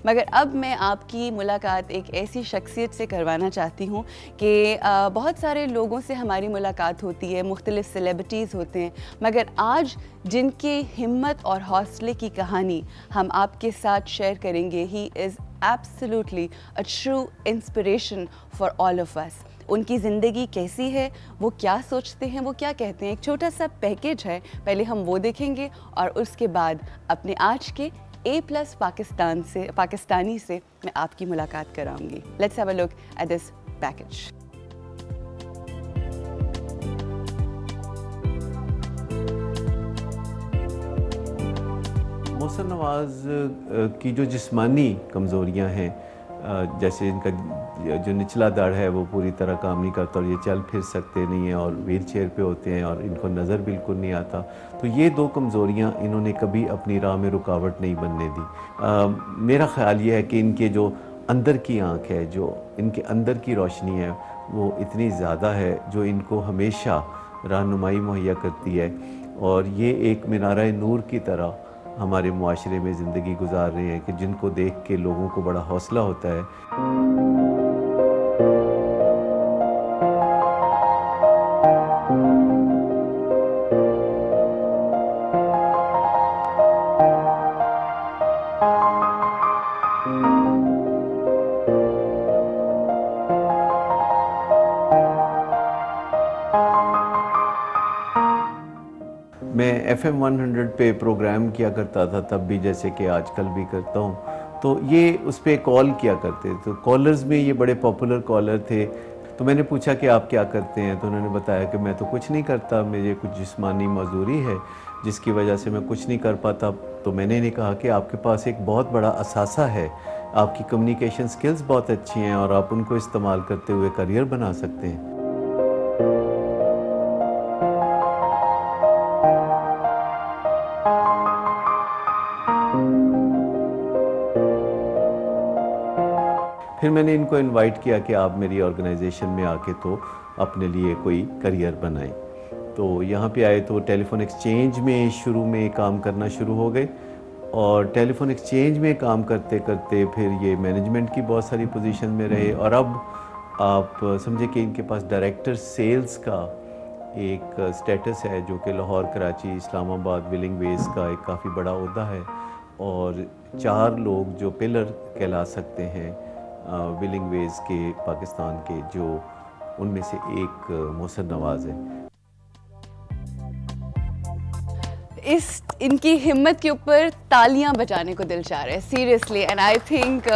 मगर अब मैं आपकी मुलाकात एक ऐसी शख्सियत से करवाना चाहती हूँ कि बहुत सारे लोगों से हमारी मुलाकात होती है, मुख्तलिफ सेलिब्रिटीज़ होते हैं, मगर आज जिनके हिम्मत और हौसले की कहानी हम आपके साथ शेयर करेंगे, he is absolutely a true inspiration for all of us. उनकी ज़िंदगी कैसी है, वो क्या सोचते हैं, वो क्या कहते हैं, एक छोटा सा पैकेज है, पहले हम वो देखेंगे और उसके बाद अपने आज के A+ पाकिस्तानी से मैं आपकी मुलाकात कराऊंगी। Let's have a look at this package. Mohsin Nawaz की जो जिस्मानी कमज़ोरियां हैं, जैसे इनका जो निचला धड़ है वो पूरी तरह काम नहीं करता और ये चल फिर सकते नहीं हैं और व्हील चेयर पे होते हैं और इनको नज़र बिल्कुल नहीं आता। तो ये दो कमज़ोरियां इन्होंने कभी अपनी राह में रुकावट नहीं बनने दी। मेरा ख़्याल ये है कि इनके जो अंदर की आँख है, जो इनके अंदर की रोशनी है, वो इतनी ज़्यादा है जो इनको हमेशा रहनुमाई मुहैया करती है और ये एक मीनार नूर की तरह हमारे मुआशरे में ज़िंदगी गुजार रहे हैं कि जिनको देख के लोगों को बड़ा हौसला होता है। मैं FM 100 पे प्रोग्राम किया करता था तब भी, जैसे कि आजकल भी करता हूँ। तो ये उस पर कॉल किया करते, तो कॉलर्स में ये बड़े पॉपुलर कॉलर थे। तो मैंने पूछा कि आप क्या करते हैं, तो उन्होंने बताया कि मैं तो कुछ नहीं करता, मेरे कुछ जिस्मानी मजदूरी है जिसकी वजह से मैं कुछ नहीं कर पाता। तो मैंने इन्हें कहा कि आपके पास एक बहुत बड़ा असासा है, आपकी कम्युनिकेशन स्किल्स बहुत अच्छी हैं और आप उनको इस्तेमाल करते हुए करियर बना सकते हैं। फिर मैंने इनको इनवाइट किया कि आप मेरी ऑर्गेनाइजेशन में आके तो अपने लिए कोई करियर बनाएं। तो यहाँ पे आए तो टेलीफोन एक्सचेंज में शुरू में काम करना शुरू हो गए और टेलीफोन एक्सचेंज में काम करते करते फिर ये मैनेजमेंट की बहुत सारी पोजीशन में रहे और अब आप समझे कि इनके पास डायरेक्टर सेल्स का एक स्टेटस है जो कि लाहौर, कराची, इस्लामाबाद, विलिंग वेज का एक काफ़ी बड़ा ओहदा है और 4 लोग जो पिलर कहला सकते हैं विलिंग वेज के पाकिस्तान के, जो उनमें से एक मोहसिन नवाज़ है। इनकी हिम्मत के ऊपर तालियां बजाने को दिल चाह रहा है, seriously. And I think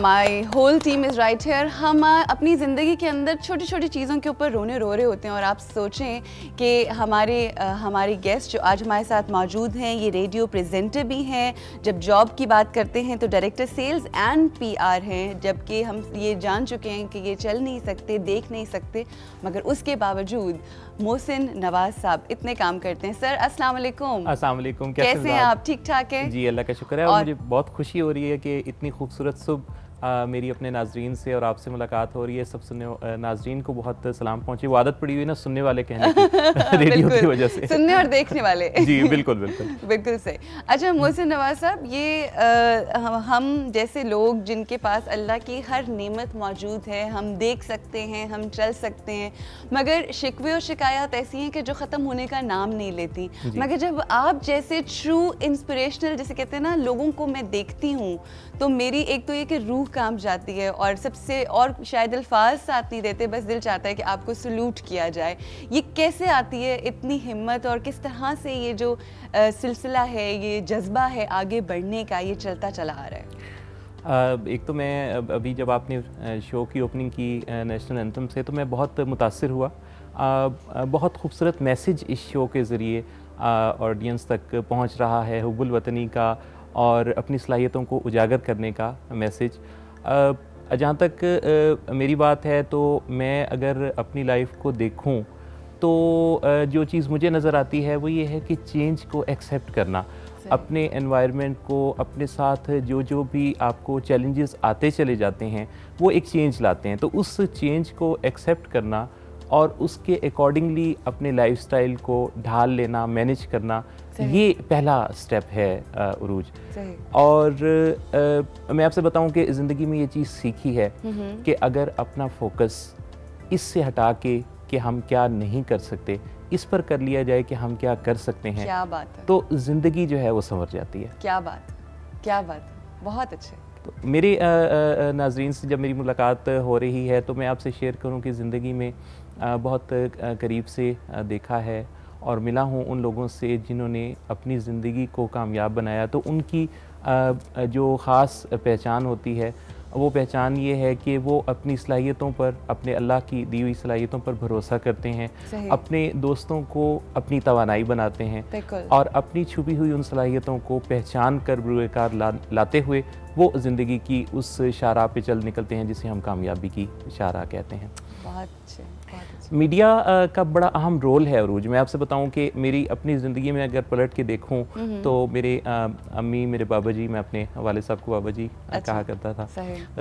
my whole team is right here. हम अपनी ज़िंदगी के अंदर छोटी छोटी चीज़ों के ऊपर रोने रो रहे होते हैं और आप सोचें कि हमारे गेस्ट जो आज हमारे साथ मौजूद हैं, ये रेडियो प्रेजेंटर भी हैं, जब जॉब की बात करते हैं तो डायरेक्टर सेल्स एंड PR हैं, जबकि हम ये जान चुके हैं कि ये चल नहीं सकते, देख नहीं सकते, मगर उसके बावजूद मोहसिन नवाज़ साहब इतने काम करते हैं। सर अस्सलाम वालेकुम। अस्सलाम वालेकुम, कैसे हैं आप? ठीक ठाक हैं? जी अल्लाह का शुक्र है। और मुझे बहुत खुशी हो रही है कि इतनी खूबसूरत सुबह मेरी अपने नाजरीन से और आपसे मुलाकात हो रही है। सब सुनने नाजरीन को बहुत सलाम पहुंचे। वो आदत पड़ी हुई ना सुनने वाले कहने की रेडियो की वजह से, सुनने और देखने वाले। जी बिल्कुल बिल्कुल बिल्कुल सही। अच्छा मोहसिन नवाज़ साहब, ये हम जैसे लोग जिनके पास अल्लाह की हर नेमत मौजूद है, हम देख सकते हैं, हम चल सकते हैं, मगर शिकवे और शिकायत ऐसी हैं कि जो ख़त्म होने का नाम नहीं लेती। मगर जब आप जैसे ट्रू इंस्पिरेशनल, जैसे कहते हैं ना, लोगों को मैं देखती हूँ तो मेरी एक तो ये कि रूह काम जाती है और सबसे, और शायद अल्फाज साथ नहीं देते, बस दिल चाहता है कि आपको सलूट किया जाए। ये कैसे आती है इतनी हिम्मत और किस तरह से ये जो सिलसिला है, ये जज्बा है आगे बढ़ने का, ये चलता चला आ रहा है? एक तो मैं अभी जब आपने शो की ओपनिंग की नेशनल एंथम से, तो मैं बहुत मुतासिर हुआ। बहुत खूबसूरत मैसेज इस शो के ज़रिए ऑडियंस तक पहुंच रहा है, हुब्बुल वतनी का और अपनी सलाहियतों को उजागर करने का मैसेज। जहाँ तक मेरी बात है, तो मैं अगर अपनी लाइफ को देखूं तो जो चीज़ मुझे नज़र आती है वो ये है कि चेंज को एक्सेप्ट करना, अपने एनवायरनमेंट को, अपने साथ जो जो भी आपको चैलेंजेस आते चले जाते हैं वो एक चेंज लाते हैं, तो उस चेंज को एक्सेप्ट करना और उसके अकॉर्डिंगली अपने लाइफस्टाइल को ढाल लेना, मैनेज करना, ये पहला स्टेप है उरूज। और मैं आपसे बताऊं कि ज़िंदगी में ये चीज़ सीखी है कि अगर अपना फोकस इससे हटा के कि हम क्या नहीं कर सकते, इस पर कर लिया जाए कि हम क्या कर सकते हैं, क्या बात है, तो ज़िंदगी जो है वो संवर जाती है। क्या बात, क्या बात, बहुत अच्छे। तो मेरे नाज़रीन से जब मेरी मुलाकात हो रही है तो मैं आपसे शेयर करूं कि ज़िंदगी में बहुत करीब से देखा है और मिला हूं उन लोगों से जिन्होंने अपनी ज़िंदगी को कामयाब बनाया। तो उनकी जो ख़ास पहचान होती है वो पहचान ये है कि वो अपनी सलाहियतों पर, अपने अल्लाह की दी हुई सलाहियतों पर भरोसा करते हैं, अपने दोस्तों को अपनी तवानाई बनाते हैं और अपनी छुपी हुई उन सलाहियतों को पहचान कर बुरुकार लाते हुए वो ज़िंदगी की उस शाहराह पे चल निकलते हैं जिसे हम कामयाबी की शाहराह कहते हैं। बहुत अच्छे, बहुत अच्छे। मीडिया का बड़ा अहम रोल है अरूज। मैं आपसे बताऊं कि मेरी अपनी ज़िंदगी में अगर पलट के देखूं तो मेरे अम्मी, मेरे बाबा जी, मैं अपने वाले साहब को बाबा जी कहा करता था,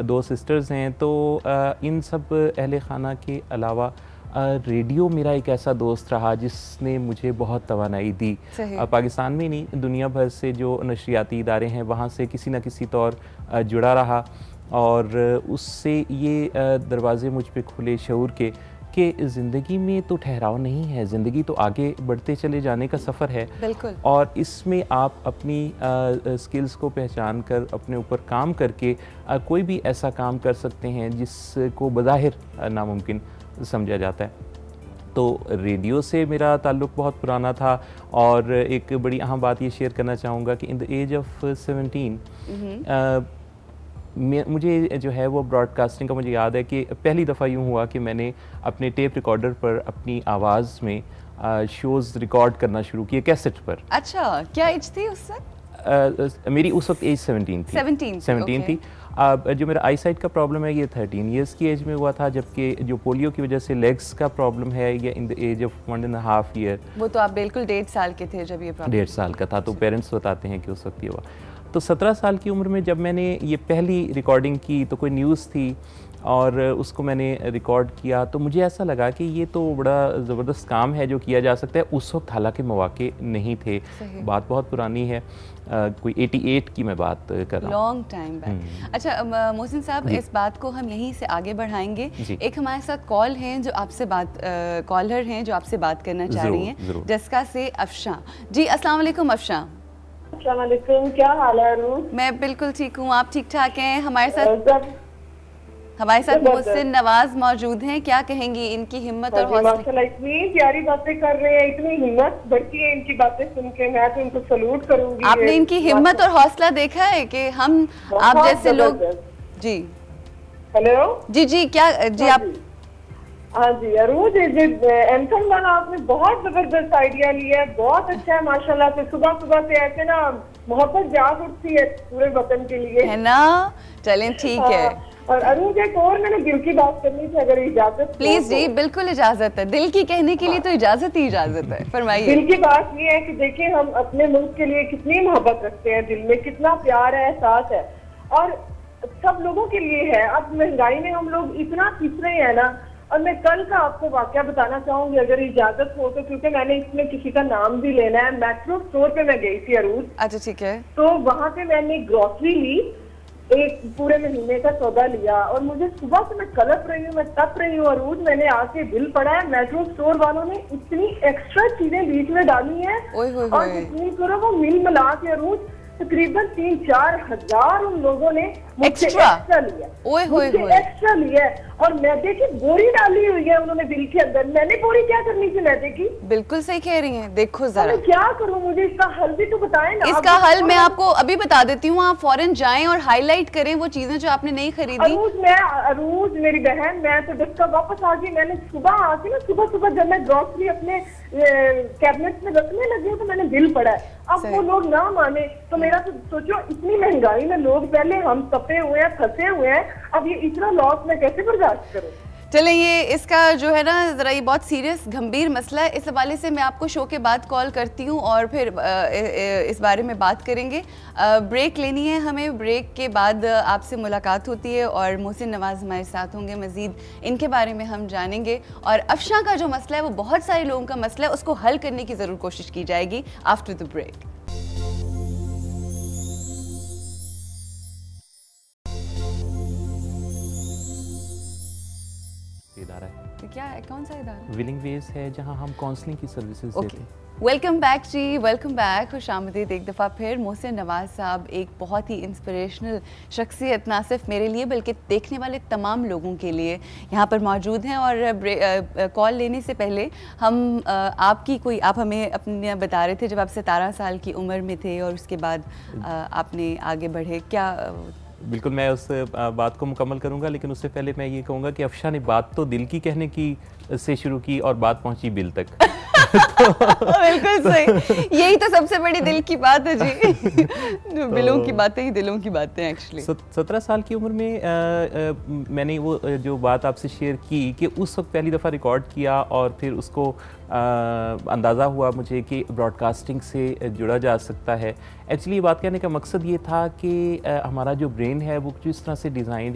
2 सिस्टर्स हैं। तो इन सब अहले खाना के अलावा रेडियो मेरा एक ऐसा दोस्त रहा जिसने मुझे बहुत तवानाई दी। पाकिस्तान में नहीं, दुनिया भर से जो नशरियाती इदारे हैं वहाँ से किसी न किसी तौर जुड़ा रहा और उससे ये दरवाज़े मुझ पे खुले शऊर के कि ज़िंदगी में तो ठहराव नहीं है, ज़िंदगी तो आगे बढ़ते चले जाने का सफ़र है। बिल्कुल। और इसमें आप अपनी स्किल्स को पहचान कर अपने ऊपर काम करके कोई भी ऐसा काम कर सकते हैं जिसको बज़ाहिर नामुमकिन समझा जाता है। तो रेडियो से मेरा ताल्लुक़ बहुत पुराना था और एक बड़ी अहम बात ये शेयर करना चाहूँगा कि इन द एज ऑफ 17 मुझे जो है वो ब्रॉडकास्टिंग का मुझे याद है कि पहली दफ़ा यूँ हुआ कि मैंने अपने टेप रिकॉर्डर पर अपनी आवाज़ में शोज़ रिकॉर्ड करना शुरू किए कैसेट पर। अच्छा, क्या एज थी उस वक्त? मेरी उस वक्त एज 17 थी। 17 थी। जो मेरा आई साइट का प्रॉब्लम है ये 13 ईयर्स की एज में हुआ था, जबकि जो पोलियो की वजह से लेग्स का प्रॉब्लम है ये in the age of 1.5 year. वो तो आप बिल्कुल 1.5 साल के थे जब ये प्रॉब्लम? 1.5 साल का था। तो पेरेंट्स बताते हैं कि उस वक्त ये हुआ। तो 17 साल की उम्र में जब मैंने ये पहली रिकॉर्डिंग की तो कोई न्यूज़ थी और उसको मैंने रिकॉर्ड किया तो मुझे ऐसा लगा कि ये तो बड़ा ज़बरदस्त काम है जो किया जा सकता है। उस वक्त हालांकि मौके नहीं थे, बात बहुत पुरानी है, कोई 88 की मैं बात कर रहा हूँ, लॉन्ग टाइम बैक। अच्छा मोहसिन साहब, इस बात को हम यहीं से आगे बढ़ाएंगे। एक हमारे साथ कॉल हैं जो आपसे कॉलर हैं जो आपसे बात करना चाह रही हैं, जस्का से अफशा जी। अस्सलाम वालेकुम अफशा। अस्सलाम वालेकुम, क्या हाल है रूह? मैं बिल्कुल ठीक हूँ, आप ठीक ठाक हैं? हमारे साथ मोहसिन नवाज मौजूद हैं, क्या कहेंगी इनकी हिम्मत और हौसला? माशाल्लाह इतनी प्यारी बातें कर रहे हैं, इतनी हिम्मत बढ़ती है इनकी बातें सुन के, मैं तो इनको सलूट करूंगी। आपने इनकी हिम्मत और हौसला देखा है कि हम आप जैसे लोग। जी हेलो जी क्या जी आप? हाँ जी अरूज, एंथम गाना आपने बहुत जबरदस्त आइडिया लिया है, बहुत अच्छा है माशाल्लाह से। सुबह सुबह से ऐसे ना मोहब्बत जाग उठती है पूरे वतन के लिए, है ना? चलें ठीक है। और अरूज एक और मैंने दिल की बात करनी थी, अगर इजाजत? प्लीज जी, बिल्कुल इजाजत है, दिल की कहने के लिए तो इजाजत ही इजाजत है, फरमाइए। दिल की बात ये है कि देखिए हम अपने मुल्क के लिए कितनी मोहब्बत रखते हैं, दिल में कितना प्यार है, एहसास है और सब लोगों के लिए है। अब महंगाई में हम लोग इतना पिस रहे हैं ना। और मैं कल का आपको वाकया बताना चाहूंगी अगर इजाजत हो तो, क्योंकि मैंने इसमें किसी का नाम भी लेना है। मेट्रो स्टोर पे मैं गई थी अरूज। अच्छा ठीक है। तो वहां पे मैंने ग्रोसरी ली, एक पूरे महीने का सौदा लिया और मुझे सुबह से मैं कलप रही हूँ, मैं तप रही हूँ अरूज। मैंने आके बिल पढ़ा है, मेट्रो स्टोर वालों ने इतनी एक्स्ट्रा चीजें बीच में डाली है और जितनी करो वो मिल मिला के अरूज तकरीबन 3-4 हजार उन लोगों ने एक्स्ट्रा लिया, एक्स्ट्रा लिया। और मैदे की बोरी डाली हुई है उन्होंने बिल के अंदर। मैंने बोरी क्या करनी थी मैदे की? बिल्कुल सही कह रही हैं। देखो जरा मैं क्या करूं, मुझे इसका हल भी तो बताएं ना। इसका हल मैं आपको अभी बता देती हूँ, आप फौरन जाएं और हाईलाइट करें वो चीजें जो आपने नहीं खरीदी। अरूज मेरी बहन, मैं तो डस्का वापस आ गई। मैंने सुबह आके ना सुबह जब मैं ग्रोसरी अपने कैबिनेट में रखने लगी तो मैंने बिल पढ़ा है। अब वो लोग ना माने तो मेरा तो सोचो, इतनी महंगाई में लोग पहले हम तपे हुए हैं, फंसे हुए हैं, अब ये इतना लॉस मैं कैसे बर्दाश्त करूं? चलें, ये इसका जो है ना ज़रा ये बहुत सीरियस गंभीर मसला है। इस हवाले से मैं आपको शो के बाद कॉल करती हूँ और फिर इस बारे में बात करेंगे। ब्रेक लेनी है हमें, ब्रेक के बाद आपसे मुलाकात होती है और मोहसिन नवाज़ हमारे साथ होंगे, मज़ीद इनके बारे में हम जानेंगे। और अफशा का जो मसला है वो बहुत सारे लोगों का मसला है, उसको हल करने की ज़रूर कोशिश की जाएगी आफ्टर द ब्रेक। इदारा है, तो क्या है, कौन सा इदारा? विलिंग वेज है, जहां हम काउंसलिंग की सर्विसेज देते हैं। वेलकम बैक जी, वेलकम बैक, खुश आमदीद एक दफ़ा फिर। मोहसिन नवाज़ साहब एक बहुत ही इंस्पिरेशनल शख्सियत, ना सिर्फ मेरे लिए बल्कि देखने वाले तमाम लोगों के लिए यहाँ पर मौजूद हैं। और कॉल लेने से पहले हम आप हमें अपने बता रहे थे जब आप 17 साल की उम्र में थे और उसके बाद आपने आगे बढ़े, क्या? बिल्कुल, मैं उस बात को मुकम्मल करूंगा, लेकिन उससे पहले मैं ये कहूँगा कि अफशा ने बात तो दिल की कहने की से शुरू की और बात पहुंची बिल तक। बिल्कुल सही, यही तो सबसे बड़ी दिल की बात है जी। बिलों की बातें ही दिलों की बातें एक्चुअली। 17 साल की उम्र में मैंने वो जो बात आपसे शेयर की कि उस वक्त पहली दफ़ा रिकॉर्ड किया और फिर उसको अंदाज़ा हुआ मुझे कि ब्रॉडकास्टिंग से जुड़ा जा सकता है। एक्चुअली ये बात कहने का मकसद ये था कि हमारा जो ब्रेन है वो जिस तरह से डिज़ाइन है